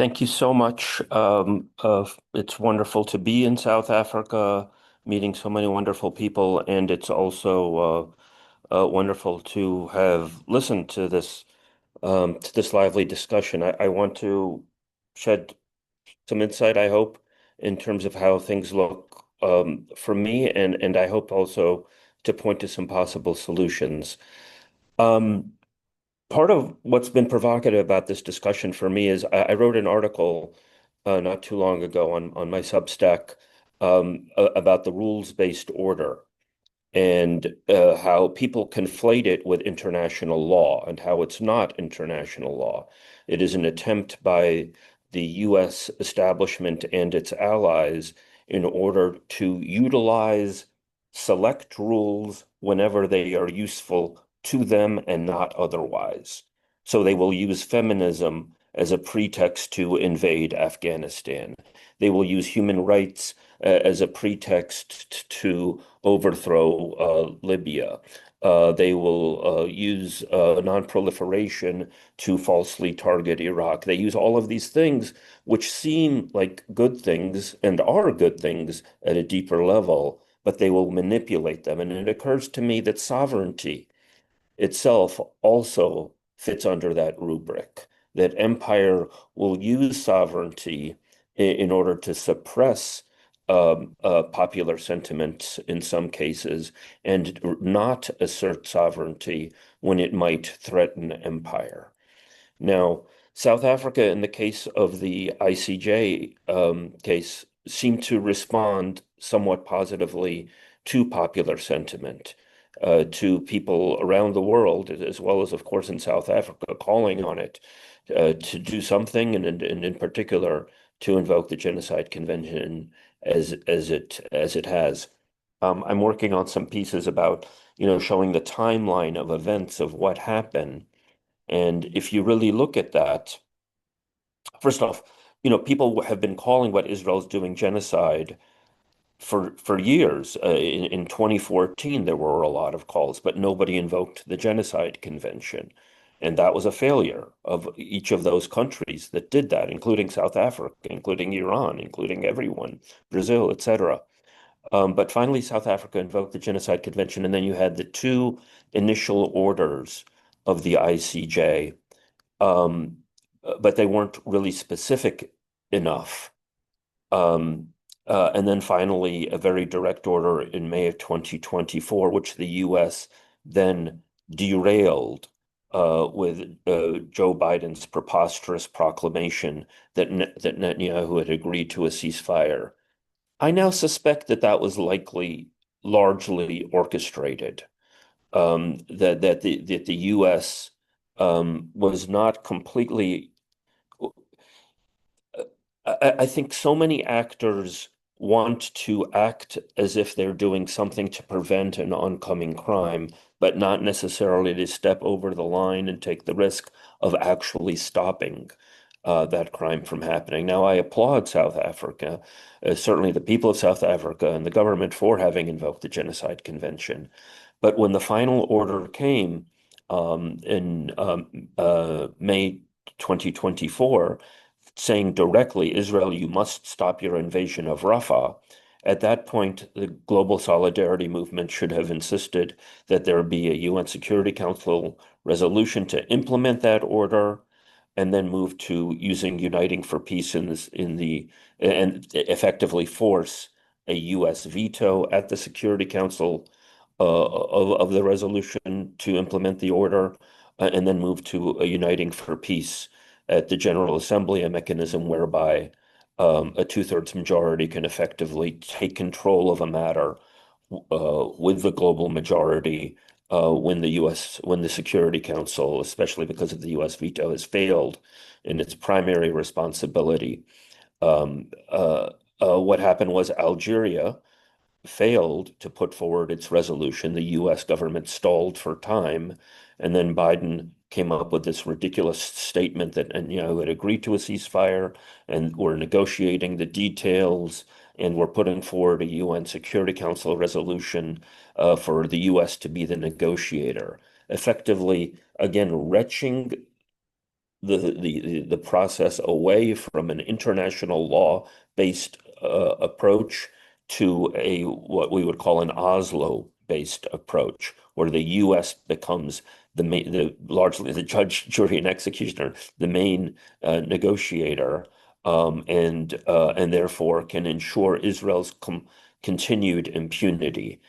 Thank you so much. It's wonderful to be in South Africa, meeting so many wonderful people, and it's also wonderful to have listened to this lively discussion. I want to shed some insight, I hope, in terms of how things look for me, and I hope also to point to some possible solutions. Um, Part of what's been provocative about this discussion for me is I wrote an article not too long ago on my Substack about the rules-based order and how people conflate it with international law and how it's not international law. It is an attempt by the U.S. establishment and its allies in order to utilize select rules whenever they are useful to them and not otherwise. So they will use feminism as a pretext to invade Afghanistan. They will use human rights as a pretext to overthrow Libya. They will use non-proliferation to falsely target Iraq. They use all of these things, which seem like good things and are good things at a deeper level, but they will manipulate them. And it occurs to me that sovereignty itself also fits under that rubric, that empire will use sovereignty in order to suppress popular sentiment in some cases and not assert sovereignty when it might threaten empire. Now, South Africa, in the case of the ICJ case, seemed to respond somewhat positively to popular sentiment, to people around the world, as well as, of course, in South Africa, calling on it to do something, and in particular to invoke the Genocide Convention as it has. I'm working on some pieces about, showing the timeline of events of what happened. And if you really look at that, first off, people have been calling what Israel's doing genocide for years. In 2014, there were a lot of calls, but nobody invoked the Genocide Convention. And that was a failure of each of those countries that did that, including South Africa, including Iran, including everyone, Brazil, etc. But finally, South Africa invoked the Genocide Convention, and then you had the two initial orders of the ICJ, um, but they weren't really specific enough. Um, and then finally, a very direct order in May of 2024, which the US then derailed with Joe Biden's preposterous proclamation that Netanyahu had agreed to a ceasefire. I now suspect that that was likely largely orchestrated, that the U.S. Was not completely. I think so many actors want to act as if they're doing something to prevent an oncoming crime, but not necessarily to step over the line and take the risk of actually stopping that crime from happening. Now, I applaud South Africa, certainly the people of South Africa and the government for having invoked the Genocide Convention. But when the final order came in May 2024, saying directly, Israel, you must stop your invasion of Rafah. At that point, the global solidarity movement should have insisted that there be a UN Security Council resolution to implement that order, and then move to using Uniting for Peace and effectively force a U.S. veto at the Security Council of the resolution to implement the order, and then move to a Uniting for Peace at the General Assembly, a mechanism whereby a two-thirds majority can effectively take control of a matter with the global majority when the Security Council, especially because of the U.S. veto, has failed in its primary responsibility. What happened was Algeria failed to put forward its resolution. The US government stalled for time, and then Biden came up with this ridiculous statement that, and had agreed to a ceasefire, and we're negotiating the details, and we're putting forward a UN Security Council resolution for the US to be the negotiator, effectively, again, retching the process away from an international law based approach to a what we would call an Oslo based approach, where the U.S. becomes the largely the judge, jury, and executioner, the main negotiator, and therefore can ensure Israel's continued impunity.